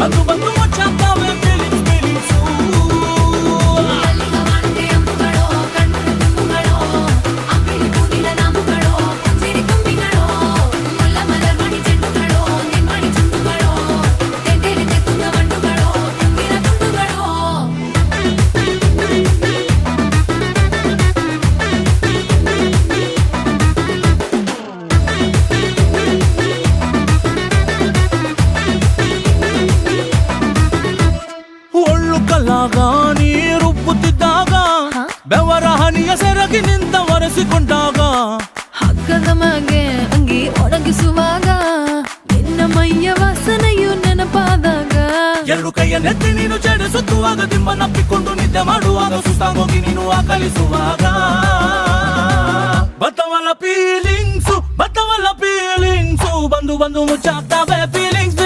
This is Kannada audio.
ಬಂದು ಬಂದು ಮುಚ್ಚಾಗ್ತಾವೆ ಫೀಲಿಂಗ್ಸ್ ಫೀಲಿಂಗ್ಸು ಕಲ್ಲಾಗ ನೀರುಪ್ಪುತ್ತಿದ್ದಾಗ ಬೆವರ ಹನಿಯ ಸೆರಗಿ ನಿಂತ ಒರೆಸಿಕೊಂಡಾಗ ಹಗ್ಗದ ಮಗೆ ಅಂಗಿ ಒಣಗಿಸುವಾಗ ನಿನ್ನ ಮೈಯ ವಾಸನೆಯು ನೆನಪಾದಾಗ ಎರಡು ಕೈಯ ನೆತ್ತಿ ನೀನು ಜಡಿಸುತ್ತುವಾಗ ದಿಮ್ಮನಪ್ಪಿಕೊಂಡು ನಿದ್ದೆ ಮಾಡುವಾಗ ಸುಸ್ತಾಗೋಗಿ ನೀನು ಆಕಲಿಸುವಾಗ ಬತ್ತವಲ್ಲ ಫೀಲಿಂಗ್ಸು ಬಂದು ಬಂದು ಮುಚ್ಚಾಗ್ತಾವೆ ಫೀಲಿಂಗ್ಸ್